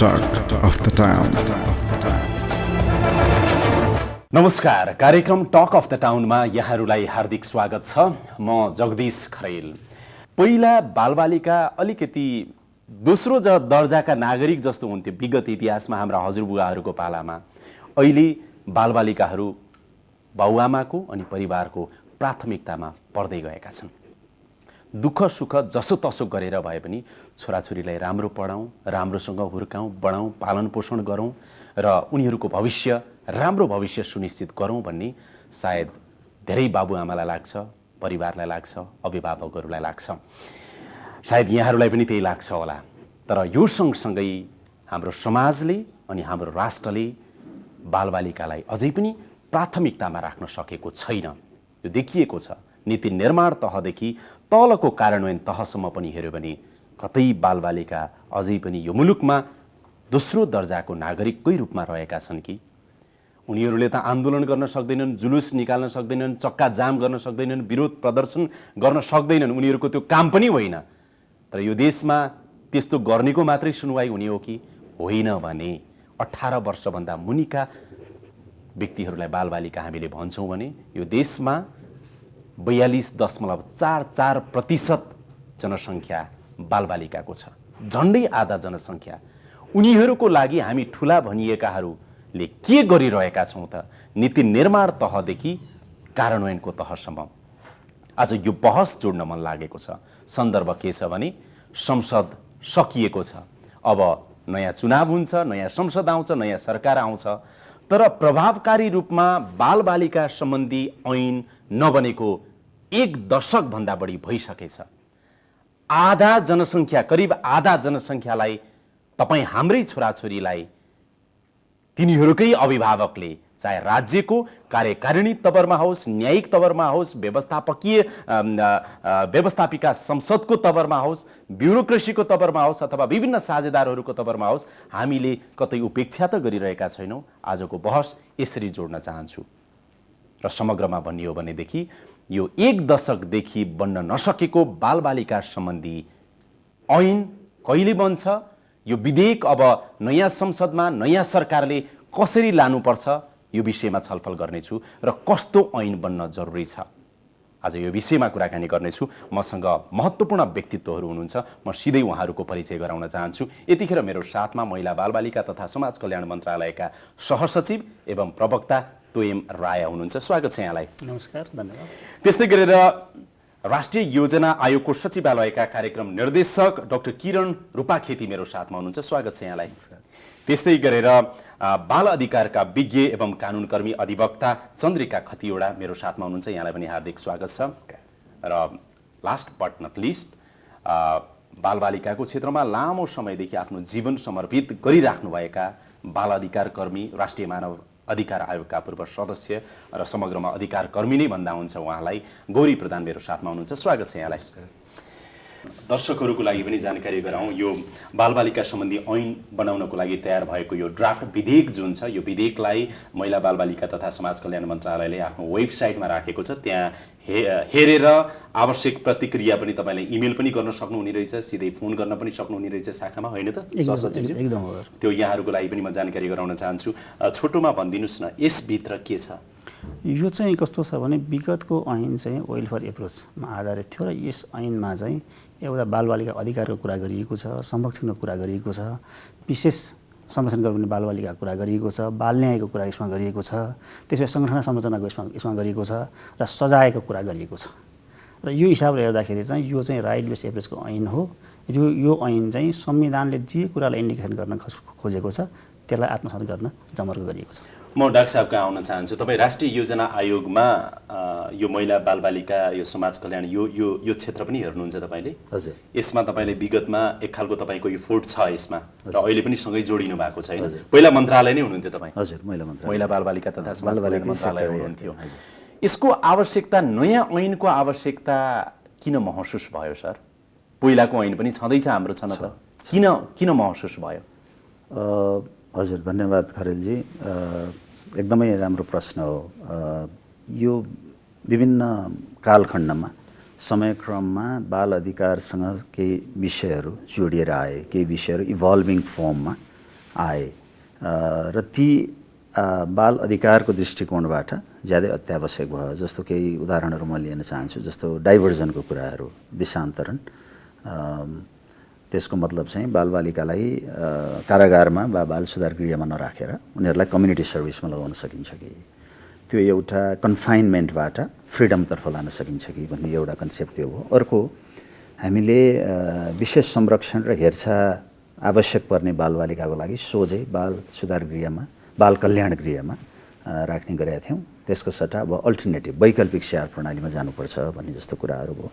Talk of the Town. नमस्कार, कार्यक्रम talk of the टाउनमा यहाँहरूलाई हार्दिक स्वागत छ। म जगदीश खरेल। पहिला बालबालिका अलिकति दोस्रो दर्जाका नागरिक जस्तो हुन्थ्यो विगत इतिहासमा हाम्रा हजुरबुवाहरूको पालामा। अहिले बालबालिकाहरू बाउआमाको अनि परिवारको प्राथमिकतामा पर्दै गएका छन्। दुःख सुख जसो तसो गरेर भए पनि छोराछोरीलाई राम्रो पढाउँ, राम्रोसँग हुर्काउँ, बढाउँ, पालन पोषण गरौँ र उनीहरूको भविष्य राम्रो भविष्य सुनिश्चित गरौँ भन्ने सायद धेरै बाबुआमालाई लाग्छ, परिवारलाई लाग्छ, अभिभावकहरूलाई लाग्छ। सायद यहाँहरूलाई पनि त्यही लाग्छ होला। तर यो सँगसँगै हाम्रो समाजले अनि हाम्रो राष्ट्रले बालबालिकालाई अझै पनि प्राथमिकतामा राख्न सकेको छैन। यो देखिएको छ। नीति निर्माण तहदेखि तलको कार्यान्वयन तहसम्म पनि हेर्यो भने कतै बालबालिका अझै पनि यो मुलुकमा दोस्रो दर्जाको नागरिककै रूपमा रहेका छन् कि उनीहरूले त आन्दोलन गर्न सक्दैनन्, जुलुस निकाल्न सक्दैनन्, चक्का जाम गर्न सक्दैनन्, विरोध प्रदर्शन गर्न सक्दैनन्। उनीहरूको त्यो काम पनि होइन। तर यो देशमा त्यस्तो गर्नेको मात्रै सुनवाई हुने हो कि होइन भने 18 वर्षभन्दा मुनिका व्यक्तिहरूलाई बालबालिका हामीले भन्छौँ भने यो देशमा 42.44% जनसङ्ख्या बालबालिकाको छ। झन्डै आधा जनसङ्ख्या। उनीहरूको लागि हामी ठुला भनिएकाहरूले के गरिरहेका छौँ त? नीति निर्माण तहदेखि कार्यान्वयनको तहसम्म। आज यो बहस जोड्न मन लागेको छ। सन्दर्भ के छ भने संसद सकिएको छ। अब नयाँ चुनाव हुन्छ, नयाँ संसद आउँछ, नयाँ सरकार आउँछ। तर प्रभावकारी रूपमा बालबालिका सम्बन्धी ऐन नबनेको 1 दशकभन्दा बढी भइसकेछ। आधा जनसङ्ख्या, करिब आधा जनसङ्ख्यालाई तपाईँ हाम्रै छोराछोरीलाई तिनीहरूकै अभिभावकले, चाहे राज्यको कार्यकारिणी तवरमा होस्, न्यायिक तवरमा होस्, व्यवस्थापिका संसदको तवरमा होस्, ब्युरोक्रेसीको तवरमा होस् अथवा विभिन्न साझेदारहरूको तवरमा होस्, हामीले कतै उपेक्षा त गरिरहेका छैनौँ। आजको बहस यसरी जोड्न चाहन्छु। र समग्रमा भन्ने हो भनेदेखि यो 1 दशकदेखि बन्न नसकेको बालबालिका सम्बन्धी ऐन कहिले बन्छ, यो विधेयक अब नयाँ संसदमा नयाँ सरकारले कसरी लानुपर्छ, यो विषयमा छलफल गर्नेछु र कस्तो ऐन बन्न जरुरी छ। आज यो विषयमा कुराकानी गर्नेछु। मसँग महत्त्वपूर्ण व्यक्तित्वहरू हुनुहुन्छ। म सिधै उहाँहरूको परिचय गराउन चाहन्छु। यतिखेर मेरो साथमा महिला बालबालिका तथा समाज कल्याण मन्त्रालयका सहसचिव एवं प्रवक्ता तोयम राय हुनुहुन्छ। स्वागत छ यहाँलाई। नमस्कार, धन्यवाद। त्यस्तै गरेर राष्ट्रिय योजना आयोगको सचिवालयका कार्यक्रम निर्देशक डाक्टर किरण रूपाखेती मेरो साथमा हुनुहुन्छ। स्वागत छ यहाँलाई। त्यस्तै गरेर बाल अधिकारका विज्ञ एवं कानुनकर्मी अधिवक्ता चन्द्रिका खतिवडा मेरो साथमा हुनुहुन्छ। यहाँलाई पनि हार्दिक स्वागत छ। र लास्ट बट नट लिस्ट, बालबालिकाको क्षेत्रमा लामो समयदेखि आफ्नो जीवन समर्पित गरिराख्नुभएका बाल अधिकार कर्मी, राष्ट्रिय मानव अधिकार आयोगका पूर्व सदस्य र समग्रमा अधिकार कर्मी नै भन्दा हुन्छ उहाँलाई गौरी प्रधान मेरो साथमा हुनुहुन्छ। स्वागत छ यहाँलाई। दर्शकहरूको लागि पनि जानकारी गराउँ, यो बालबालिका सम्बन्धी ऐन बनाउनको लागि तयार भएको यो ड्राफ्ट विधेयक जुन छ, यो विधेयकलाई महिला बालबालिका तथा समाज कल्याण मन्त्रालयले आफ्नो वेबसाइटमा राखेको छ। त्यहाँ हेरेर आवश्यक प्रतिक्रिया पनि तपाईँले इमेल पनि गर्न सक्नुहुने रहेछ, सिधै फोन गर्न पनि सक्नुहुने रहेछ शाखामा, होइन त? एकदम हो। त्यो यहाँहरूको लागि पनि म जानकारी गराउन चाहन्छु। छोटोमा भनिदिनुहोस् न, यसभित्र के छ? यो चाहिँ कस्तो छ भने विगतको ऐन चाहिँ वेलफेयर एप्रोचमा आधारित थियो र यस ऐनमा चाहिँ एउटा बालबालिका अधिकारको कुरा गरिएको छ, संरक्षणको कुरा गरिएको छ, विशेष संरक्षण गर्ने बालबालिकाको कुरा गरिएको छ, बाल न्यायको कुरा यसमा गरिएको छ, त्यसपछि सङ्गठन संरचनाको यसमा गरिएको छ र सजायको कुरा गरिएको छ। र यो हिसाबले हेर्दाखेरि चाहिँ यो चाहिँ राइट बेस एप्रोचको ऐन हो। यो ऐन चाहिँ संविधानले जे कुरालाई इन्डिकेसन गर्न खोजेको छ त्यसलाई आत्मसात गर्न जमर्को गरिएको छ। म डाक्टर साहब कहाँ आउन चाहन्छु। तपाईँ राष्ट्रिय योजना आयोगमा यो महिला बालबालिका, यो समाज कल्याण, यो क्षेत्र पनि हेर्नुहुन्छ तपाईँले? हजुर। यसमा तपाईँले विगतमा एक खालको तपाईँको यो फोर्ट छ यसमा र अहिले पनि सँगै जोडिनु भएको छ, होइन? पहिला मन्त्रालय नै हुनुहुन्थ्यो तपाईँ? हजुर, महिला बालबालिका तथा समाज कल्याण मन्त्रालय हुनुहुन्थ्यो। यसको आवश्यकता, नयाँ ऐनको आवश्यकता किन महसुस भयो सर? पहिलाको ऐन पनि छँदैछ हाम्रो, छ न त? किन महसुस भयो? हजुर, धन्यवाद खरेलजी। एकदमै राम्रो प्रश्न हो। यो विभिन्न कालखण्डमा समयक्रममा बाल अधिकारसँग केही विषयहरू जोडिएर आए, केही विषयहरू इभल्भिङ फर्ममा आए र ती बाल अधिकारको दृष्टिकोणबाट ज्यादै अत्यावश्यक भयो। जस्तो केही उदाहरणहरू म लिन चाहन्छु, जस्तो डाइभर्जनको कुराहरू, देशान्तरण। त्यसको मतलब चाहिँ बालबालिकालाई कारागारमा वा बाल सुधार गृहमा नराखेर उनीहरूलाई कम्युनिटी सर्भिसमा लगाउन सकिन्छ कि, त्यो एउटा कन्फाइनमेन्टबाट फ्रिडमतर्फ लान सकिन्छ कि भन्ने एउटा कन्सेप्ट त्यो हो। अर्को, हामीले विशेष संरक्षण र हेरचाह आवश्यक पर्ने बालबालिकाको लागि सोझै बाल सुधार गृहमा, बाल कल्याण गृहमा राख्ने गरेका थियौँ। त्यसको सट्टा अब अल्टरनेटिभ वैकल्पिक स्याहार प्रणालीमा जानुपर्छ भन्ने जस्तो कुराहरू भयो।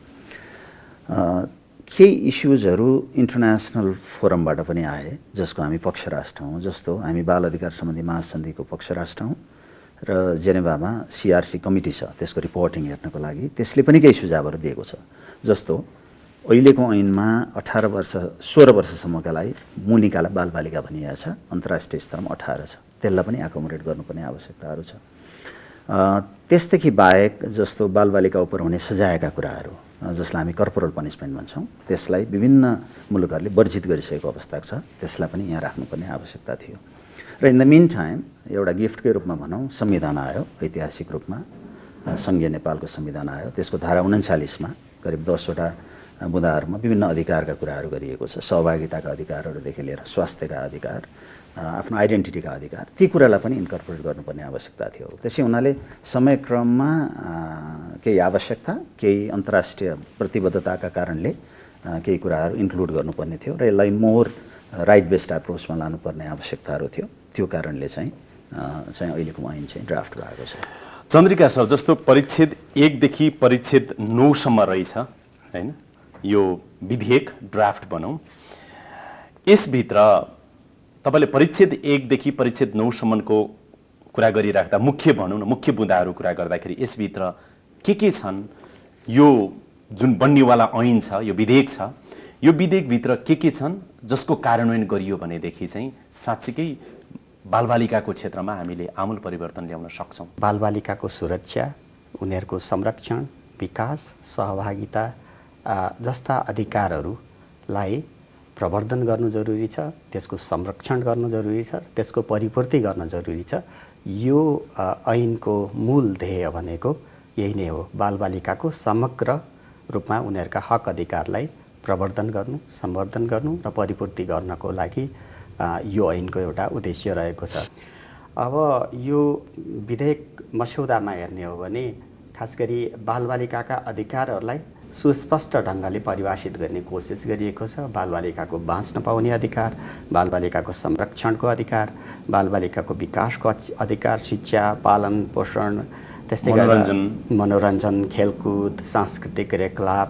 केही इस्युजहरू इन्टरनेसनल फोरमबाट पनि आए जसको हामी पक्ष राष्ट्र हौँ। जस्तो हामी बाल अधिकार सम्बन्धी महासन्धिको पक्ष राष्ट्र हौँ र जेनेभामा CRC कमिटी छ त्यसको रिपोर्टिङ हेर्नको लागि, त्यसले पनि केही सुझावहरू दिएको छ। जस्तो अहिलेको ऐनमा 16 वर्षसम्मका लागि मुनिकालाई बालबालिका भनिएको छ, अन्तर्राष्ट्रिय स्तरमा 18 छ, त्यसलाई पनि एकोमोडेट गर्नुपर्ने आवश्यकताहरू छ। त्यसदेखि बाहेक जस्तो बालबालिका उप हुने सजायका कुराहरू, जसलाई हामी कर्पोरल पनिसमेन्ट भन्छौँ, त्यसलाई विभिन्न मुलुकहरूले वर्जित गरिसकेको अवस्था छ, त्यसलाई पनि यहाँ राख्नुपर्ने आवश्यकता थियो। र इन द मिन टाइम एउटा गिफ्टकै रूपमा भनौँ संविधान आयो, ऐतिहासिक रूपमा सङ्घीय नेपालको संविधान आयो। त्यसको धारा 39मा करिब 10वटा बुँदाहरूमा विभिन्न अधिकारका कुराहरू गरिएको छ, सहभागिताका अधिकारहरूदेखि लिएर स्वास्थ्यका अधिकार, आफ्नो आइडेन्टिटीका अधिकार, ती कुरालाई पनि इन्कर्पोरेट गर्नुपर्ने आवश्यकता थियो। त्यसै हुनाले समयक्रममा केही आवश्यकता, केही अन्तर्राष्ट्रिय प्रतिबद्धताका कारणले केही कुराहरू इन्क्लुड गर्नुपर्ने थियो र यसलाई मोर राइट बेस्ड एप्रोचमा लानुपर्ने आवश्यकताहरू थियो। त्यो कारणले चाहिँ अहिलेको ऐन चाहिँ ड्राफ्ट भएको छ। चन्द्रिका सर, जस्तो परिच्छेद 1 देखि परिच्छेद 9 सम्म रहेछ हैन, यो विधेयक ड्राफ्ट भनौँ, यसभित्र तपाईँले परिच्छेद 1 देखि परिच्छेद 9 सम्मको कुरा गरिराख्दा मुख्य भनौँ न, मुख्य बुँदाहरू कुरा गर्दाखेरि यसभित्र के छन्? यो जुन बन्नेवाला ऐन छ, यो विधेयक छ, यो विधेयकभित्र के छन् जसको कार्यान्वयन गरियो भनेदेखि चाहिँ साँच्चीकै बालबालिकाको क्षेत्रमा हामीले आमूल परिवर्तन ल्याउन सक्छौँ? बालबालिकाको सुरक्षा, उनीहरूको संरक्षण, विकास, सहभागिता जस्ता अधिकारहरूलाई प्रवर्धन गर्नु जरुरी छ, त्यसको संरक्षण गर्नु जरुरी छ, त्यसको परिपूर्ति गर्न जरुरी छ। यो ऐनको मूल ध्येय भनेको यही नै हो, बालबालिकाको समग्र रूपमा उनीहरूका हक अधिकारलाई प्रवर्धन गर्नु, सम्वर्धन गर्नु र परिपूर्ति गर्नको लागि यो ऐनको एउटा उद्देश्य रहेको छ। अब यो विधेयक मस्यौदामा हेर्ने हो भने खास गरी बालबालिकाका अधिकारहरूलाई सुस्पष्ट ढङ्गले परिभाषित गर्ने कोसिस गरिएको छ। बालबालिकाको बाँच्न पाउने अधिकार, बालबालिकाको संरक्षणको अधिकार, बालबालिकाको विकासको अधिकार, शिक्षा, पालन पोषण, त्यस्तै गरेर मनोरञ्जन, खेलकुद, सांस्कृतिक क्रियाकलाप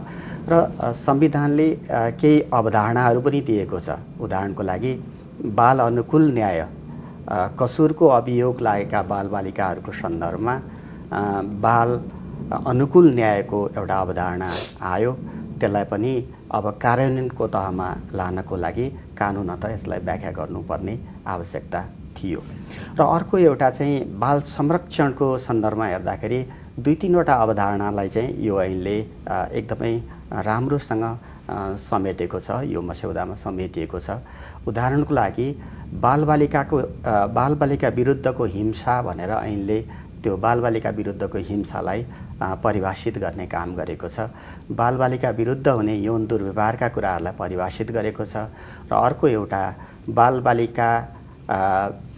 र संविधानले केही अवधारणाहरू पनि दिएको छ। उदाहरणको लागि बाल अनुकूल न्याय, कसुरको अभियोग लागेका बालबालिकाहरूको सन्दर्भमा बाल अनुकूल न्यायको एउटा अवधारणा आयो। त्यसलाई पनि अब कार्यान्वयनको तहमा लानको लागि कानुनतः यसलाई व्याख्या गर्नुपर्ने आवश्यकता थियो। र अर्को एउटा चाहिँ बाल संरक्षणको सन्दर्भमा हेर्दाखेरि 2-3वटा अवधारणालाई चाहिँ यो ऐनले एकदमै राम्रोसँग समेटेको छ, यो मस्यौदामा समेटिएको छ। उदाहरणको लागि बालबालिका विरुद्धको हिंसा भनेर ऐनले त्यो बालबालिका विरुद्धको हिंसालाई परिभाषित गर्ने काम गरेको छ। बालबालिका विरुद्ध हुने यौन दुर्व्यवहारका कुराहरूलाई परिभाषित गरेको छ। र अर्को एउटा बालबालिका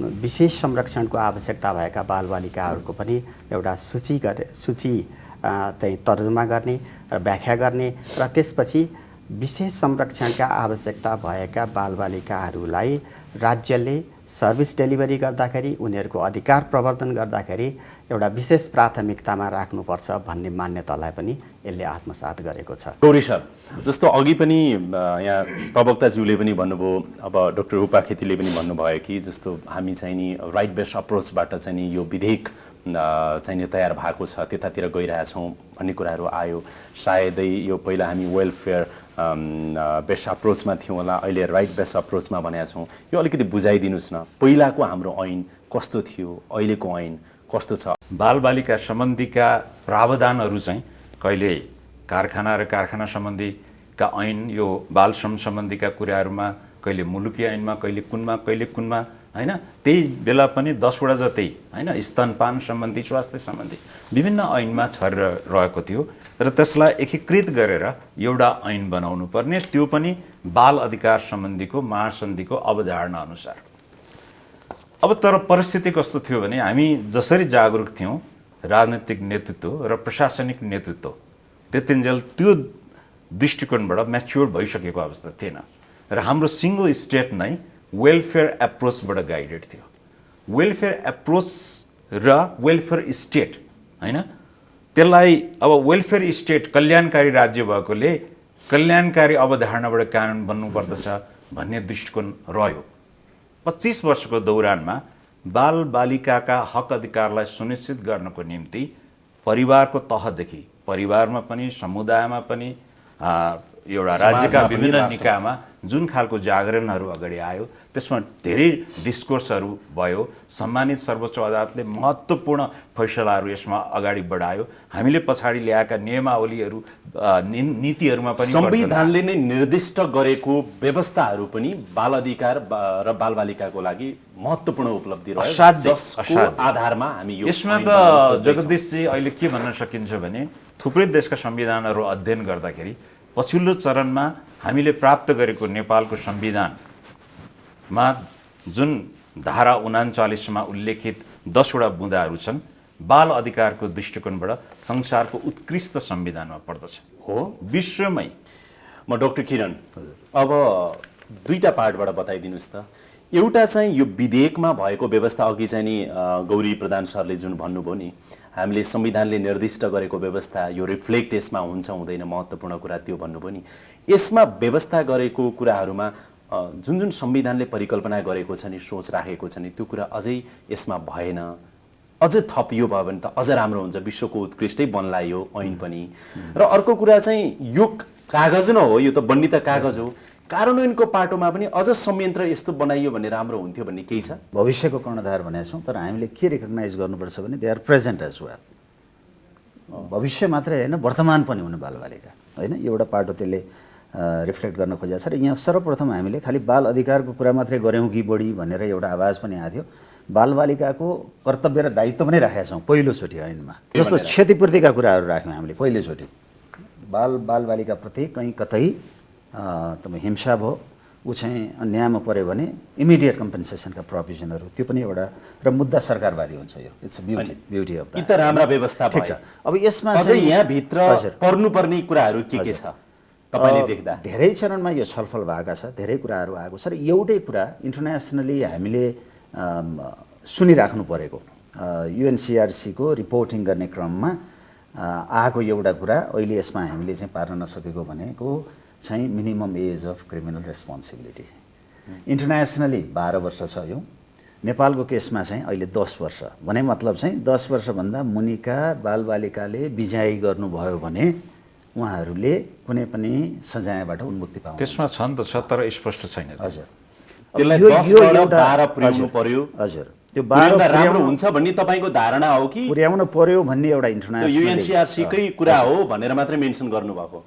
विशेष संरक्षणको आवश्यकता भएका बालबालिकाहरूको पनि एउटा सूची चाहिँ तर्जुमा गर्ने र व्याख्या गर्ने र त्यसपछि विशेष संरक्षणका आवश्यकता भएका बालबालिकाहरूलाई राज्यले सर्भिस डेलिभरी गर्दाखेरि, उनीहरूको अधिकार प्रवर्धन गर्दाखेरि एउटा विशेष प्राथमिकतामा राख्नुपर्छ भन्ने मान्यतालाई पनि यसले आत्मसात गरेको छ। गौरी सर, जस्तो अघि पनि यहाँ प्रवक्ताज्यूले पनि भन्नुभयो, अब डाक्टर रूपा खेतीले पनि भन्नुभयो कि जस्तो हामी चाहिँ नि राइट बेस्ड अप्रोचबाट चाहिँ नि यो विधेयक चाहिँ नि तयार भएको छ, त्यतातिर गइरहेछौँ भन्ने कुराहरू आयो। सायदै यो पहिला हामी वेलफेयर बेस्ट अप्रोचमा थियौँ होला, अहिले राइट बेस्ट अप्रोचमा भनेका छौँ। यो अलिकति बुझाइदिनुहोस् न, पहिलाको हाम्रो ऐन कस्तो थियो, अहिलेको ऐन कस्तो छ? बालबालिका सम्बन्धीका प्रावधानहरू चाहिँ कहिले कारखाना र कारखाना सम्बन्धीका ऐन, यो बाल श्रम सम्बन्धीका कुराहरूमा कहिले मुलुकी ऐनमा, कहिले कुनमा होइन। त्यही बेला पनि 10 वटा जतै होइन स्तनपान सम्बन्धी, स्वास्थ्य सम्बन्धी विभिन्न ऐनमा छरेर रहेको थियो र त्यसलाई एकीकृत गरेर एउटा ऐन बनाउनु पर्ने, त्यो पनि बाल अधिकार सम्बन्धीको महासन्धिको अवधारणा अनुसार। अब तर परिस्थिति कस्तो थियो भने हामी जसरी जागरुक थियौँ राजनीतिक नेतृत्व र प्रशासनिक नेतृत्व त्यतिन्जेल त्यो दृष्टिकोणबाट म्याच्योर भइसकेको अवस्था थिएन र हाम्रो सिङ्गो स्टेट नै वेलफेयर एप्रोचबाट गाइडेड थियो। वेलफेयर एप्रोच र वेलफेयर स्टेट होइन, त्यसलाई अब वेलफेयर स्टेट कल्याणकारी राज्य भएकोले कल्याणकारी अवधारणाबाट कानुन बन्नुपर्दछ भन्ने दृष्टिकोण रह्यो। 25 वर्षको दौरानमा बालबालिकाका हक अधिकारलाई सुनिश्चित गर्नको निम्ति परिवारको तहदेखि, परिवारमा पनि समुदायमा पनि एउटा राज्यका विभिन्न निकायमा जुन खालको जागरणहरू अगाडि आयो त्यसमा धेरै डिस्कोर्सहरू भयो। सम्मानित सर्वोच्च अदालतले महत्त्वपूर्ण फैसलाहरू यसमा अगाडि बढायो। हामीले पछाडि ल्याएका नियमावलीहरू नीतिहरूमा पनि संविधानले नै निर्दिष्ट गरेको व्यवस्थाहरू पनि बाल अधिकार र बालबालिकाको लागि महत्त्वपूर्ण उपलब्धि रह्यो, जसको आधारमा हामी यो यसमा त जगदीशजी अहिले के भन्न सकिन्छ भने थुप्रै देशका संविधानहरू अध्ययन गर्दाखेरि पछिल्लो चरणमा हामीले प्राप्त गरेको नेपालको संविधानमा जुन धारा 39मा उल्लेखित 10 वटा बुँदाहरू छन् बाल अधिकारको दृष्टिकोणबाट संसारको उत्कृष्ट संविधानमा पर्दछ हो विश्वमै। म डाक्टर किरण अब दुईटा पार्टबाट बताइदिनुहोस् त। एउटा चाहिँ यो विधेयकमा भएको व्यवस्था, अघि चाहिँ नि गौरी प्रधान सरले जुन भन्नुभयो नि, हामीले संविधानले निर्दिष्ट गरेको व्यवस्था यो रिफ्लेक्ट यसमा हुन्छ हुँदैन महत्त्वपूर्ण कुरा त्यो भन्नुभयो नि। यसमा व्यवस्था गरेको कुराहरूमा जुन जुन संविधानले परिकल्पना गरेको छ नि, सोच राखेको छ नि, त्यो कुरा अझै यसमा भएन। अझै थप यो भयो भने त अझ राम्रो हुन्छ, विश्वको उत्कृष्टै बन्ला यो ऐन पनि। र अर्को कुरा चाहिँ यो कागज न हो, यो त बन्ने त कागज हो, कार्यान्वयनको पाटोमा पनि अझ संयन्त्र यस्तो बनाइयो भने राम्रो हुन्थ्यो भन्ने केही छ? भविष्यको कर्णधार भनेका छौँ, तर हामीले के रिकगनाइज गर्नुपर्छ भने they are present as well. भविष्य मात्रै होइन वर्तमान पनि हुनु बालबालिका होइन, एउटा पाटो त्यसले रिफ्लेक्ट गर्न खोजेको छ। र यहाँ सर्वप्रथम हामीले खालि बाल अधिकारको कुरा मात्रै गऱ्यौँ कि बढी भनेर एउटा आवाज पनि आएको थियो। बालबालिकाको कर्तव्य र दायित्व पनि राखेका छौँ पहिलोचोटि ऐनमा। जस्तो क्षतिपूर्तिका कुराहरू राख्यौँ हामीले पहिलोचोटि। बालबालिकाप्रति कहीँ कतै तपाईँ हिंसा भयो, ऊ चाहिँ अन्यायमा पऱ्यो भने इमिडिएट कम्पेन्सेसनका प्रोभिजनहरू, त्यो पनि एउटा र मुद्दा सरकारवादी हुन्छ। यो इट्स ब्युटी अफ द राम्रा व्यवस्था ठिक छ। अब यसमा अझै यहाँभित्र पर्नुपर्ने कुराहरू के छ तपाईँले देख्दा? धेरै चरणमा यो छलफल भएका छ, धेरै कुराहरू आएको छ र एउटै कुरा इन्टरनेसनली हामीले सुनिराख्नु परेको युएनसिआरसीको रिपोर्टिङ गर्ने क्रममा आएको एउटा कुरा अहिले यसमा हामीले चाहिँ पार्न नसकेको भनेको चाहिँ minimum age of criminal responsibility. Internationally 12 वर्ष छ यो, नेपालको केसमा चाहिँ अहिले 10 वर्ष भने मतलब चाहिँ 10 वर्षभन्दा मुनिका बालबालिकाले बिजाइ गर्नुभयो भने उहाँहरूले कुनै पनि सजायबाट उन्मुक्ति पाउँछ। त्यसमा छन् त छ तर स्पष्ट छैन। हजुर, त्यसलाई 10 पुर्याउनु पर्यो। हजुर, त्यो राम्रो हुन्छ भन्ने तपाईँको धारणा हो कि पुर्याउनु पर्यो भन्ने एउटा इन्टरनेसनल युएनसिआरसीकै कुरा हो भनेर मात्रै मेन्सन गर्नुभएको?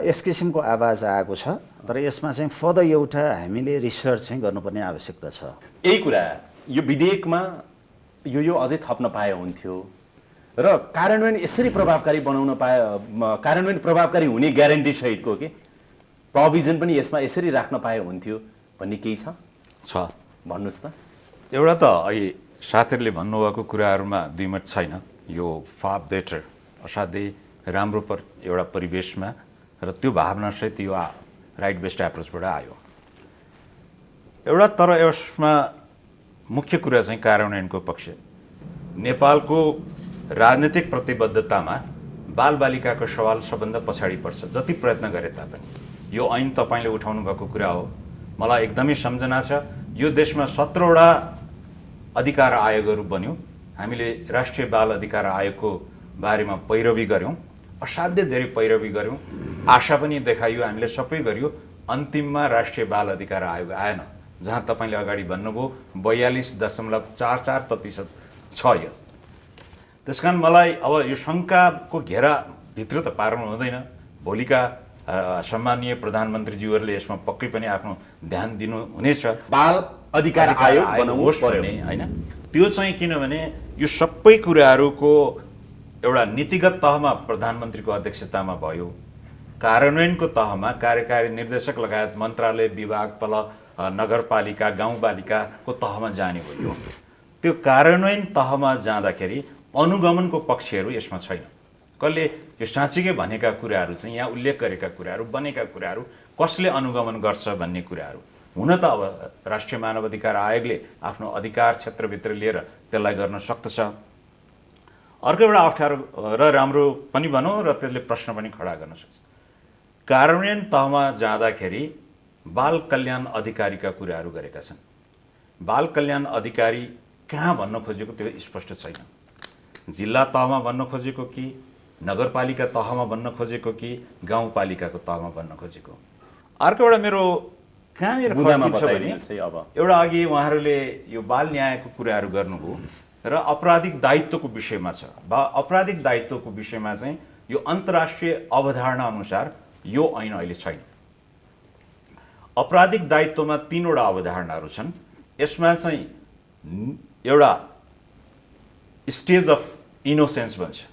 यस किसिमको आवाज आएको छ, तर यसमा चाहिँ फर्दर एउटा हामीले रिसर्च चाहिँ गर्नुपर्ने आवश्यकता छ। यही कुरा यो विधेयकमा यो अझै थप्न पाए हुन्थ्यो र कार्यान्वयन यसरी प्रभावकारी बनाउन पाए, कार्यान्वयन प्रभावकारी हुने ग्यारेन्टी सहितको के प्रोभिजन पनि यसमा यसरी राख्न पाए हुन्थ्यो भन्ने केही छ? भन्नुहोस् त। एउटा त अहिले साथीहरूले भन्नुभएको कुराहरूमा दुई मत छैन। यो फार बेटर, असाध्यै राम्रो एउटा परिवेशमा र त्यो भावनासहित यो राइट बेस्ड एप्रोचबाट आयो एउटा। तर यसमा मुख्य कुरा चाहिँ कार्यान्वयनको पक्ष। नेपालको राजनीतिक प्रतिबद्धतामा बालबालिकाको सवाल सबभन्दा पछाडि पर्छ, जति प्रयत्न गरे तापनि। यो ऐन तपाईँले उठाउनु भएको कुरा हो, मलाई एकदमै सम्झना छ। यो देशमा 17 वटा अधिकार आयोगहरू बन्यो। हामीले राष्ट्रिय बाल अधिकार आयोगको बारेमा पैरवी गऱ्यौँ, असाध्यै धेरै पैरवी गऱ्यौँ, आशा पनि देखाइयो, हामीले सबै गरियो। अन्तिममा राष्ट्रिय बाल अधिकार आयोग आएन, जहाँ तपाईँले अगाडि भन्नुभयो 42.44% छ यो। त्यसकारण मलाई अब यो शङ्काको घेराभित्र त पार्नु हुँदैन। भोलिका सम्मानीय प्रधानमन्त्रीज्यूहरूले यसमा पक्कै पनि आफ्नो ध्यान दिनु हुनेछ। बाल अधिकार आयोग बनाउनु होस् पर्यो भन्ने होइन, त्यो चाहिँ किनभने यो सबै कुराहरूको एउटा नीतिगत तहमा प्रधानमन्त्रीको अध्यक्षतामा भयो, कार्यान्वयनको तहमा कार्यकारी निर्देशक लगायत मन्त्रालय विभाग तल नगरपालिका गाउँपालिकाको तहमा जाने हो। त्यो कार्यान्वयन तहमा जाँदाखेरि अनुगमनको पक्षहरू यसमा छैन। कसले यो साँच्चीकै भनेका कुराहरू चाहिँ यहाँ उल्लेख गरेका कुराहरू बनेका कुराहरू कसले अनुगमन गर्छ भन्ने कुराहरू हुन त अब राष्ट्रिय मानव अधिकार आयोगले आफ्नो अधिकार क्षेत्रभित्र लिएर त्यसलाई गर्न सक्दछ। अर्को एउटा अप्ठ्यारो र राम्रो पनि भनौँ र त्यसले प्रश्न पनि खडा गर्न सक्छ। कार्यान्वयन तहमा जाँदाखेरि बाल कल्याण अधिकारीका कुराहरू गरेका छन्। बाल कल्याण अधिकारी कहाँ भन्न खोजेको त्यो स्पष्ट छैन। जिल्ला तहमा भन्न खोजेको कि नगरपालिका तहमा भन्न खोजेको कि गाउँपालिकाको तहमा भन्न खोजेको। अर्को एउटा मेरो कहाँनिर खड्किन्छ भने एउटा अघि उहाँहरूले यो बाल न्यायको कुराहरू गर्नुभयो र आपराधिक दायित्वको विषयमा छ। आपराधिक दायित्वको विषयमा चाहिँ यो अन्तर्राष्ट्रिय अवधारणा अनुसार यो ऐन अहिले छैन। आपराधिक दायित्वमा 3 वटा अवधारणाहरू छन्। यसमा चाहिँ एउटा स्टेज अफ इनोसेन्स भन्छ,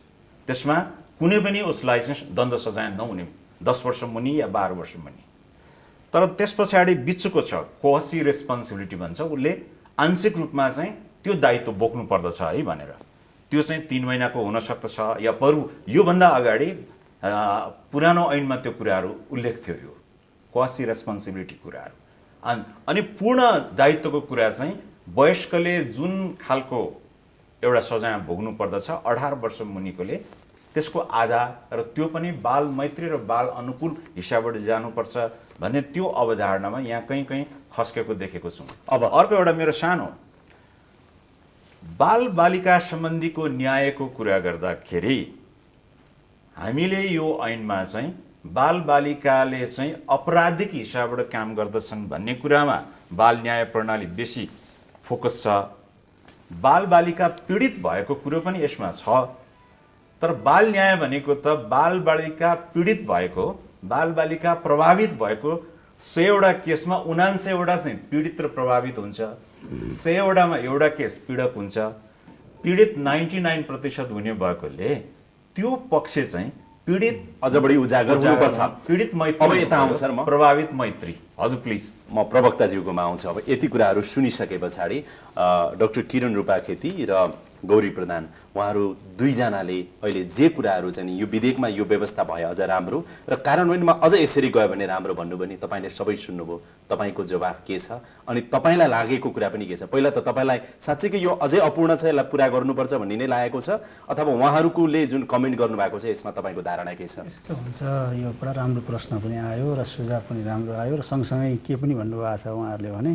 त्यसमा कुनै पनि उसलाई चाहिँ दण्ड सजाय नहुने 10 वर्ष मुनि या 12 वर्ष मुनि। तर त्यस पछाडि बिचको छ कोसी रेस्पोन्सिबिलिटी भन्छ, उसले आंशिक रूपमा चाहिँ त्यो दायित्व बोक्नु पर्दछ है भनेर। त्यो चाहिँ 3 महिनाको हुन सक्दछ या बरु योभन्दा अगाडि पुरानो ऐनमा त्यो कुराहरू उल्लेख थियो, यो क्वासी रेस्पोन्सिबिलिटी कुराहरू। अनि पूर्ण दायित्वको कुरा चाहिँ वयस्कले जुन खालको एउटा सजाय भोग्नु पर्दछ 18 वर्ष मुनिकोले त्यसको आधा, र त्यो पनि बाल मैत्री र बाल अनुकूल हिसाबबाट जानुपर्छ भन्ने त्यो अवधारणामा यहाँ कहीँ कहीँ खस्केको देखेको छौँ। अब अर्को एउटा मेरो सानो बाल बालिका सम्बन्धीको न्यायको कुरा गर्दाखेरि हामीले यो ऐनमा चाहिँ बाल बालिकाले चाहिँ अपराधिक हिसाबबाट काम गर्दछन् भन्ने कुरामा बाल न्याय प्रणाली बेसी फोकस छ। बाल बालिका पीडित भएको कुरो पनि यसमा छ। तर बाल न्याय भनेको त बाल बालिका पीडित भएको, बाल बालिका प्रभावित भएको 100 वटा केसमा 79 वटा चाहिँ पीडित र प्रभावित हुन्छ, 100 वटामा एउटा केस पीडक हुन्छ। पीडित 99% हुने भएकोले त्यो पक्ष चाहिँ पीडित अझ बढी उजागर हुनुपर्छ। पीडित मैत्री, अब यता आउँछ म प्रभावित मैत्री। हजुर प्लिज, म प्रवक्ताज्यूकोमा आउँछु। अब यति कुराहरू सुनिसके पछाडि डाक्टर किरण रूपाखेती र गौरी प्रधान उहाँहरू दुईजनाले अहिले जे कुराहरू चाहिँ यो विधेयकमा यो व्यवस्था भए अझ राम्रो र कार्यान्वयनमा अझ यसरी गयो भने राम्रो भन्नुभयो नि, तपाईँले सबै सुन्नुभयो, तपाईँको जवाफ के छ अनि तपाईँलाई लागेको कुरा पनि के छ? पहिला त तपाईँलाई साँच्चैकै यो अझै अपूर्ण छ, यसलाई पुरा गर्नुपर्छ भन्ने नै लागेको छ, अथवा उहाँहरूले जुन कमेन्ट गर्नुभएको छ यसमा तपाईँको धारणा के छ? यस्तो हुन्छ, यो बडा राम्रो प्रश्न पनि आयो र सुझाव पनि राम्रो आयो र सँगसँगै के पनि भन्नुभएको छ उहाँहरूले भने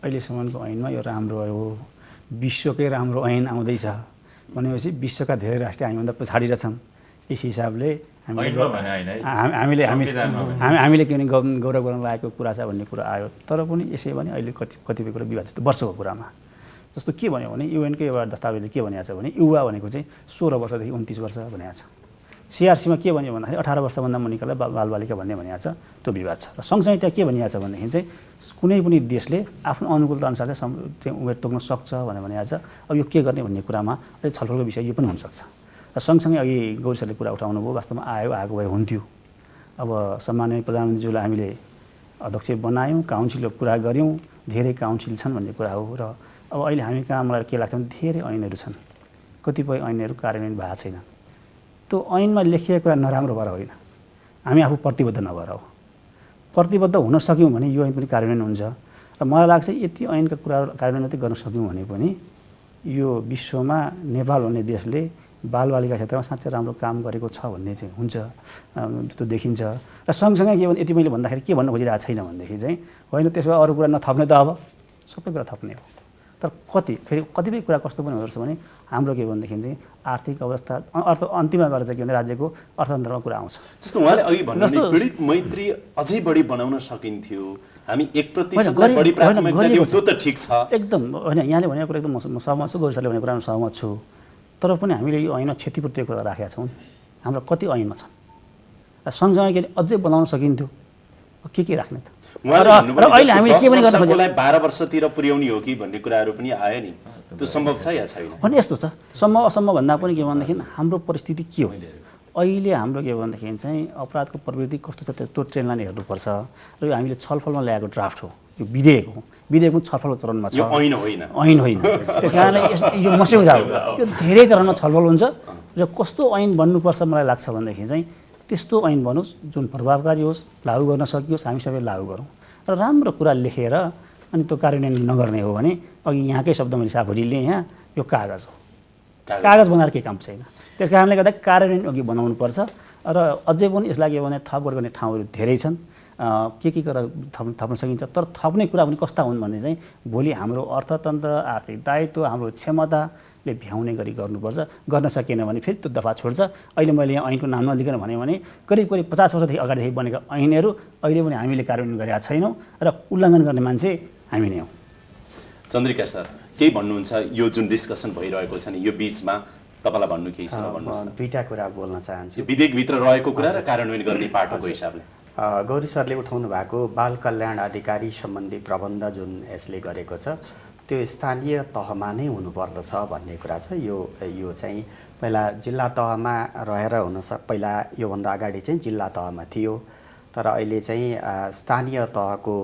अहिलेसम्मको ऐनमा यो राम्रो हो, विश्वकै राम्रो ऐन आउँदैछ भनेपछि विश्वका धेरै राष्ट्र हामीभन्दा पछाडि रहेछन्। यस हिसाबले हामीले के भने गौरव गर्न लागेको कुरा छ भन्ने कुरा आयो। तर पनि यसै भने अहिले कतिपय कुरा विवादित वर्षको कुरामा जस्तो के भन्यो भने युएनको एउटा दस्तावेजले के भनेको छ भने युवा भनेको चाहिँ 16 वर्षदेखि 29 वर्ष भनेको छ। सिआरसीमा के भन्यो भन्दाखेरि 18 वर्षभन्दा मुनिकालाई बालबालिका भन्ने भनिएको छ, त्यो विवाद छ। र सँगसँगै त्यहाँ के भनिएको छ भनेदेखि चाहिँ कुनै पनि देशले आफ्नो अनुकूलता अनुसारले त्यो उमेर तोक्न सक्छ भनेर भनिएको छ। अब यो के गर्ने भन्ने कुरामा अझै छलफलको विषय यो पनि हुनसक्छ। र सँगसँगै अघि गौरी सरले कुरा उठाउनु भयो, वास्तवमा आएको भए हुन्थ्यो। अब सम्माननीय प्रधानमन्त्रीज्यूलाई हामीले अध्यक्ष बनायौँ, काउन्सिलको कुरा गऱ्यौँ, धेरै काउन्सिल छन् भन्ने कुरा हो। र अब अहिले हामी कहाँ मलाई के लाग्छ भने धेरै ऐनहरू छन्, कतिपय ऐनहरू कार्यान्वयन भएको छैन। त्यो ऐनमा लेखिएको कुरा नराम्रो भएर होइन, हामी आफू प्रतिबद्ध नभएर हो। प्रतिबद्ध हुन सक्यौँ भने यो ऐन पनि कार्यान्वयन हुन्छ। र मलाई लाग्छ यति ऐनका कुराहरू कार्यान्वयन मात्रै गर्न सक्यौँ भने पनि यो विश्वमा नेपाल भन्ने देशले बालबालिका क्षेत्रमा साँच्चै राम्रो काम गरेको छ भन्ने चाहिँ हुन्छ, त्यो देखिन्छ। र सँगसँगै के भने यति मैले भन्दाखेरि के भन्न खोजिरहेको छैन भनेदेखि चाहिँ होइन त्यसो भए अरू कुरा नथप्ने त अब सबै कुरा थप्ने हो। तर फेरि कतिपय कुरा कस्तो पनि हुँदो रहेछ भने हाम्रो के भनेदेखि चाहिँ आर्थिक अवस्था अन्तिममा गएर चाहिँ के भने राज्यको अर्थतन्त्रमा कुरा आउँछ। जस्तो उहाँले अघि भन्नु पीडित मैत्री अझै बढी बनाउन सकिन्थ्यो, हामी 1% बढी प्राथमिकता दियौँ, त्यो त ठिक छ एकदम होइन। यहाँले भनेको कुरा एकदम म सहमत छु, गौरी सरले भनेको कुरामा सहमत छु। तर पनि हामीले यो ऐनमा क्षतिपूर्तिको कुरा राखेका छौँ। हाम्रो कति ऐनमा छ? र सँगसँगै के अझै बनाउन सकिन्थ्यो के राख्ने त उहाँले र भन्नुभयो अहिले हामीले के पनि गर्न खोजेको 12 वर्षतिर पुर्याउने हो कि भन्ने कुराहरू पनि आयो नि त्यो सम्भव छ या छैन अनि यस्तो छ सम्भव असम्भव भन्दा पनि के भनेदेखि हाम्रो परिस्थिति के हो अहिले हाम्रो के भनेदेखि चाहिँ अपराधको प्रवृत्ति कस्तो छ त्यो ट्रेन्डलाई नै हेर्नुपर्छ र यो हामीले छलफलमा ल्याएको ड्राफ्ट हो यो विधेयक हो विधेयक पनि छलफलको चरणमा छ यो ऐन होइन ऐन होइन त्यस कारणले यो मस्यौदा हो यो धेरै चरणमा छलफल हुन्छ र कस्तो ऐन बन्नुपर्छ मलाई लाग्छ भनेदेखि चाहिँ त्यस्तो ऐन बनोस् जुन प्रभावकारी होस् लागू गर्न सकियोस् हामी सबै लागू गरौँ र राम्रो कुरा लेखेर अनि त्यो कार्यान्वयन नगर्ने हो भने अघि यहाँकै शब्द मैले साफरी लिएँ यहाँ यो कागज हो कागज बनाएर केही काम छैन त्यस कारणले गर्दा कार्यान्वयन अघि बनाउनुपर्छ र अझै पनि यसलाई के भने थप गर्ने ठाउँहरू धेरै छन् के गरेर थप्न सकिन्छ तर थप्ने कुरा पनि कस्ता हुन् भने चाहिँ भोलि हाम्रो अर्थतन्त्र आर्थिक दायित्व हाम्रो क्षमताले भ्याउने गरी गर्नुपर्छ गर्न सकिएन भने फेरि त्यो दफा छोड्छ अहिले मैले यहाँ ऐनको नाम नलिकन भन्यो भने करिब 50 वर्षदेखि अगाडिदेखि बनेका ऐनहरू अहिले पनि हामीले कार्यान्वयन गरेका छैनौँ र उल्लङ्घन गर्ने मान्छे हामी नै हौँ चन्द्रिका सर केही भन्नुहुन्छ यो जुन डिस्कसन भइरहेको छ नि यो बिचमा तपाईँलाई भन्नु केही छ भन्नुहोस् न दुईटा कुरा बोल्न चाहन्छु यो विधेयकभित्र रहेको कुरा र कार्यान्वयन गर्ने पाटोको हिसाबले गौरी सरले उठाउनु भएको बाल कल्याण अधिकारी सम्बन्धी प्रबन्ध जुन यसले गरेको छ त्यो स्थानीय तहमा नै हुनुपर्दछ भन्ने कुरा छ यो चाहिँ पहिला जिल्ला तहमा रहेर पहिला योभन्दा अगाडि चाहिँ जिल्ला तहमा थियो तर अहिले चाहिँ स्थानीय तहको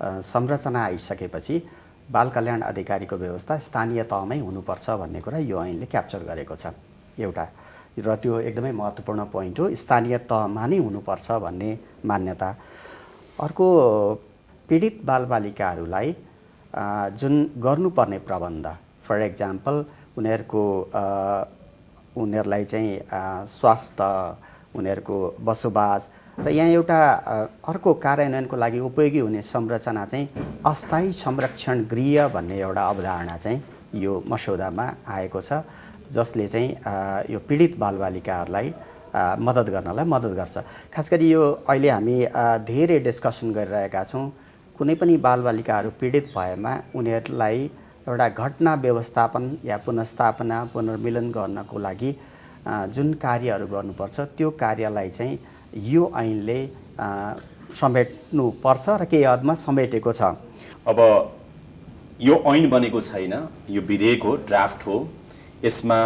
संरचना आइसकेपछि बाल कल्याण अधिकारीको व्यवस्था स्थानीय तहमै हुनुपर्छ भन्ने कुरा यो ऐनले क्याप्चर गरेको छ एउटा र त्यो एकदमै महत्त्वपूर्ण पोइन्ट हो स्थानीय तहमा नै हुनुपर्छ भन्ने मान्यता अर्को पीडित बालबालिकाहरूलाई जुन गर्नुपर्ने प्रबन्ध फर एक्जाम्पल उनीहरूलाई चाहिँ स्वास्थ्य उनीहरूको बसोबास र यहाँ एउटा अर्को कार्यान्वयनको लागि उपयोगी हुने संरचना चाहिँ अस्थायी संरक्षण गृह भन्ने एउटा अवधारणा चाहिँ यो मस्यौदामा आएको छ जसले चाहिँ यो पीडित बालबालिकाहरूलाई मद्दत गर्नलाई मद्दत गर्छ खास गरी यो अहिले हामी धेरै डिस्कसन गरिरहेका छौँ कुनै पनि बालबालिकाहरू पीडित भएमा उनीहरूलाई एउटा घटना व्यवस्थापन या पुनर्स्थापना पुनर्मिलन गर्नको लागि जुन कार्यहरू गर्नुपर्छ त्यो कार्यलाई चाहिँ यो ऐनले समेट्नुपर्छ र केही हदमा समेटेको छ अब यो ऐन बनेको छैन यो विधेयक हो ड्राफ्ट हो यसमा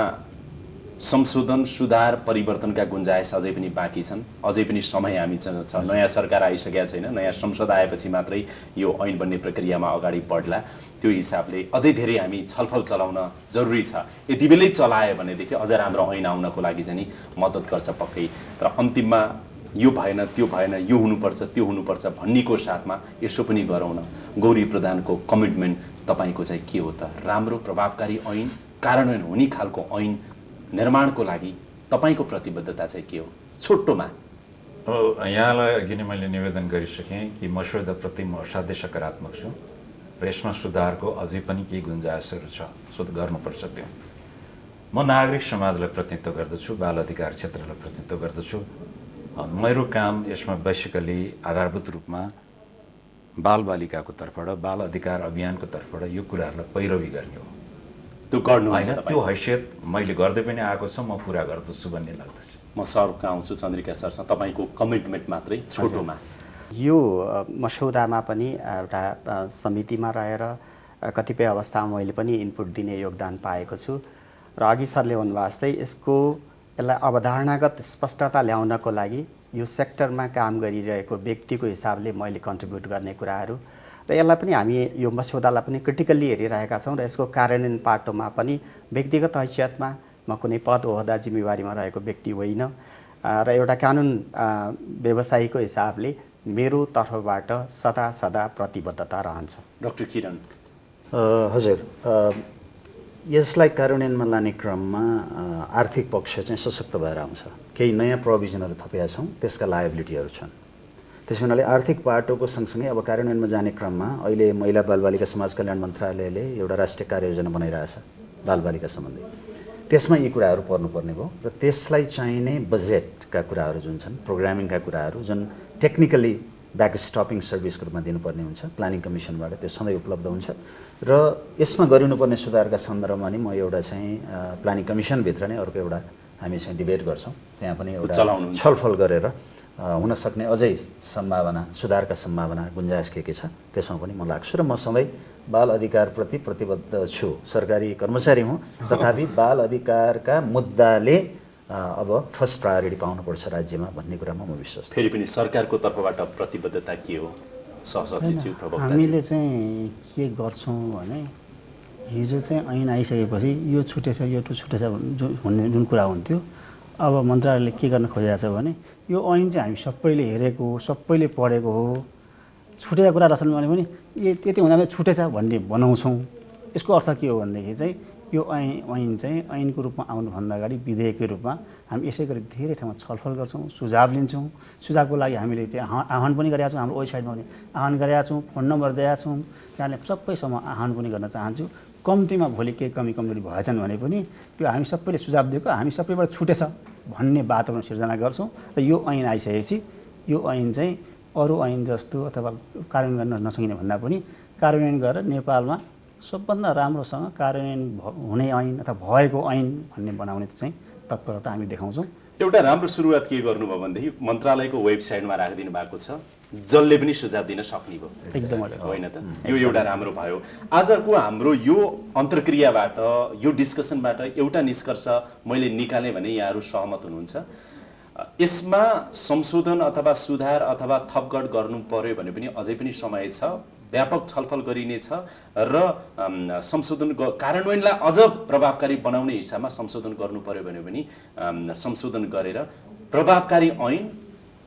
संशोधन सुधार परिवर्तनका गुन्जायस अझै पनि बाँकी छन् अझै पनि समय हामीसँग छ नयाँ सरकार आइसकेका छैन नयाँ संसद आएपछि मात्रै यो ऐन बन्ने प्रक्रियामा अगाडि बढ्ला त्यो हिसाबले अझै धेरै हामी छलफल चलाउन जरुरी छ यति बेलै चलायो भनेदेखि अझ राम्रो ऐन आउनको लागि चाहिँ मद्दत गर्छ पक्कै तर अन्तिममा यो भएन त्यो भएन यो हुनुपर्छ त्यो हुनुपर्छ भन्नेको साथमा यसो पनि गरौँ न गौरी प्रधानको कमिटमेन्ट तपाईँको चाहिँ के हो त राम्रो प्रभावकारी ऐन कार्यान्वयन हुने खालको ऐन निर्माणको लागि तपाईँको प्रतिबद्धता चाहिँ के हो छोटोमा यहाँलाई अघि नै मैले निवेदन गरिसकेँ कि मस्यौदाप्रति म असाध्यै सकारात्मक छु र यसमा सुधारको अझै पनि केही गुन्जायसहरू छ गर्नुपर्छ त्यो म नागरिक समाजलाई प्रतिनिधित्व गर्दछु बाल अधिकार क्षेत्रलाई प्रतिनिधित्व गर्दछु मेरो काम यसमा बेसिकली आधारभूत रूपमा बालबालिकाको तर्फबाट बाल अधिकार अभियानको तर्फबाट यो कुराहरूलाई पैरवी गर्ने हो त्यो गर्नु होइन त्यो हैसियत मैले गर्दै पनि आएको छ म पुरा गर्दछु भन्ने लाग्दछ म सरका आउँछु चन्द्रिका सरसँग तपाईँको कमिटमेन्ट मात्रै छोटोमा यो मस्यौदामा पनि एउटा समितिमा रहेर कतिपय अवस्थामा मैले पनि इनपुट दिने योगदान पाएको छु र अघि सरले भन्नुभएको जस्तै यसलाई अवधारणागत स्पष्टता ल्याउनको लागि यो सेक्टरमा काम गरिरहेको व्यक्तिको हिसाबले मैले कन्ट्रिब्युट गर्ने कुराहरू र यसलाई पनि हामी यो मस्यौदालाई पनि क्रिटिकल्ली हेरिरहेका छौँ र यसको कार्यान्वयन पाटोमा पनि व्यक्तिगत हैसियतमा म कुनै पद ओहदा जिम्मेवारीमा रहेको व्यक्ति होइन र एउटा कानुन व्यवसायीको हिसाबले मेरो तर्फबाट सदा प्रतिबद्धता रहन्छ डाक्टर किरण हजुर यसलाई कार्यान्वयनमा लाने क्रममा आर्थिक पक्ष चाहिँ सशक्त भएर आउँछ केही नयाँ प्रोभिजनहरू थपेका छौँ त्यसका लायबिलिटीहरू छन् त्यस हुनाले आर्थिक पाटोको सँगसँगै अब कार्यान्वयनमा जाने क्रममा अहिले महिला बालबालिका समाज कल्याण मन्त्रालयले एउटा राष्ट्रिय कार्ययोजना बनाइरहेछ बालबालिका सम्बन्धी त्यसमा यी कुराहरू पर्नुपर्ने भयो र त्यसलाई चाहिने बजेटका कुराहरू जुन छन् प्रोग्रामिङका कुराहरू जुन टेक्निकली ब्याक स्टपिङ सर्भिसको रूपमा दिनुपर्ने हुन्छ प्लानिङ कमिसनबाट त्यो सधैँ उपलब्ध हुन्छ र यसमा गरिनुपर्ने सुधारका सन्दर्भमा नि म एउटा चाहिँ प्लानिङ कमिसनभित्र नै अर्को एउटा हामी चाहिँ डिबेट गर्छौँ त्यहाँ पनि एउटा छलफल गरेर हुन सक्ने अझै सम्भावना, सुधारका सम्भावना, गुन्जाइस के छ त्यसमा पनि म लाग्छु र म सधैँ बाल अधिकारप्रति प्रतिबद्ध छु। सरकारी कर्मचारी हुँ, तथापि बाल अधिकारका मुद्दाले अब फर्स्ट प्रायोरिटी पाउनुपर्छ राज्यमा भन्ने कुरामा म विश्वास छु। फेरि पनि सरकारको तर्फबाट प्रतिबद्धता के हो सहसचिव प्रवक्ता? हामीले चाहिँ के गर्छौँ भने हिजो चाहिँ ऐन आइसकेपछि यो छुटेछ यो छुटेछ भन्ने जुन कुरा हुन्थ्यो, अब मन्त्रालयले के गर्न खोजेको छ भने यो ऐन चाहिँ हामी सबैले हेरेको हो, सबैले पढेको हो, छुटेको कुरा रचना भने पनि त्यति हुँदा छुटेछ भन्ने बनाउँछौँ। यसको अर्थ के हो भनेदेखि चाहिँ यो ऐन चाहिँ ऐनको रूपमा आउनुभन्दा अगाडि विधेयकको रूपमा हामी यसै गरी धेरै ठाउँमा छलफल गर्छौँ, सुझाव लिन्छौँ। सुझावको लागि हामीले चाहिँ आह्वान पनि गरेका छौँ, हाम्रो वेबसाइटमा पनि आह्वान गरेका छौँ, फोन नम्बर दिएका छौँ। त्यहाँले सबैसम्म आह्वान पनि गर्न चाहन्छु। कम्तीमा भोलि केही कमी कमजोरी भएछन् भने पनि त्यो हामी सबैले सुझाव दिएको हामी सबैबाट छुटेछ भन्ने वातावरण सिर्जना गर्छौँ। र यो ऐन आइसकेपछि यो ऐन चाहिँ अरू ऐन जस्तो अथवा कार्यान्वयन गर्न नसकिने भन्दा पनि कार्यान्वयन गरेर नेपालमा सबभन्दा राम्रोसँग कार्यान्वयन हुने ऐन अथवा भएको ऐन भन्ने बनाउने चाहिँ तत्परता हामी देखाउँछौँ। एउटा राम्रो सुरुवात के गर्नुभयो भनेदेखि मन्त्रालयको वेबसाइटमा राखिदिनु भएको छ, जसले पनि सुझाव दिन सक्ने भयो। एकदम होइन त? यो एउटा राम्रो भयो। आजको हाम्रो यो अन्तर्क्रियाबाट, यो डिस्कसनबाट एउटा निष्कर्ष मैले निकालेँ भने यहाँहरू सहमत हुनुहुन्छ। यसमा संशोधन अथवा सुधार अथवा थपगढ गर्नु पर्यो भने पनि अझै पनि समय छ, व्यापक छलफल गरिनेछ र संशोधन कार्यान्वयनलाई अझ प्रभावकारी बनाउने हिसाबमा संशोधन गर्नु पर्यो भने पनि संशोधन गरेर प्रभावकारी ऐन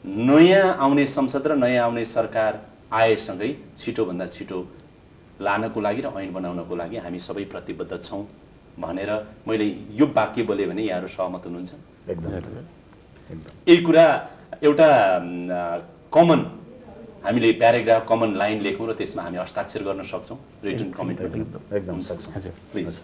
नयाँ आउने संसद र नयाँ आउने सरकार आएसँगै छिटोभन्दा छिटो लानको लागि र ऐन बनाउनको लागि हामी सबै प्रतिबद्ध छौँ भनेर मैले यो वाक्य बोलेँ भने यहाँहरू सहमत हुनुहुन्छ? यही कुरा एउटा कमन हामीले प्याराग्राफ कमन लाइन लेखौँ र त्यसमा हामी हस्ताक्षर गर्न सक्छौँ, रिटन कमिटमेन्ट एकदम सक्छौँ। हजुर प्लिज।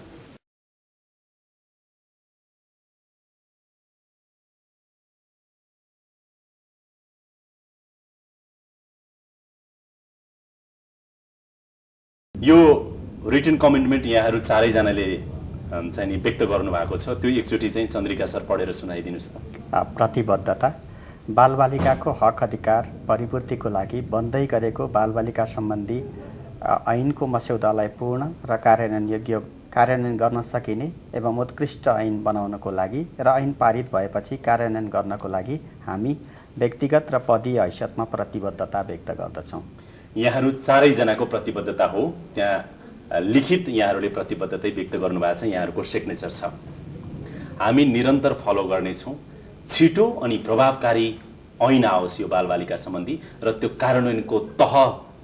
यो रिटन कमिटमेन्ट यहाँहरू चारैजनाले चाहिँ नि व्यक्त गर्नुभएको छ, त्यो एकचोटि चाहिँ चन्द्रिका सर पढेर सुनाइदिनुहोस् त। प्रतिबद्धता बालबालिकाको हक अधिकार परिपूर्तिको लागि बन्दै गरेको बालबालिका सम्बन्धी ऐनको मस्यौदालाई पूर्ण र कार्यान्वयन गर्न सकिने एवं उत्कृष्ट ऐन बनाउनको लागि र ऐन पारित भएपछि कार्यान्वयन गर्नको लागि हामी व्यक्तिगत र पदीय हैसियतमा प्रतिबद्धता व्यक्त गर्दछौँ। यहाँहरू चारैजनाको प्रतिबद्धता हो, त्यहाँ लिखित यहाँहरूले प्रतिबद्धता व्यक्त गर्नुभएको छ, यहाँहरूको सिग्नेचर छ। हामी निरन्तर फलो गर्नेछौँ, छिटो अनि प्रभावकारी ऐन आओस् यो बालबालिका सम्बन्धी र त्यो कार्यान्वयनको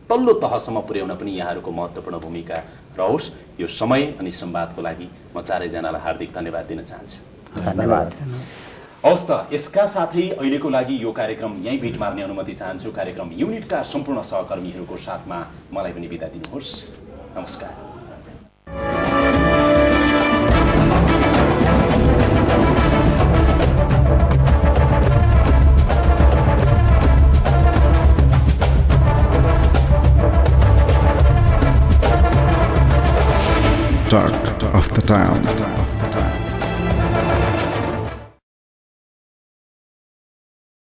तल्लो तहसम्म पुर्याउन पनि यहाँहरूको महत्त्वपूर्ण भूमिका रहोस्। यो समय अनि संवादको लागि म चारैजनालाई हार्दिक धन्यवाद दिन चाहन्छु। धन्यवाद। हवस् त, यसका साथै अहिलेको लागि यो कार्यक्रम यहीँ भिड मार्ने अनुमति चाहन्छु। कार्यक्रम युनिटका सम्पूर्ण सहकर्मीहरूको साथमा मलाई पनि बिदा दिनुहोस्। नमस्कार। Talk of the Town.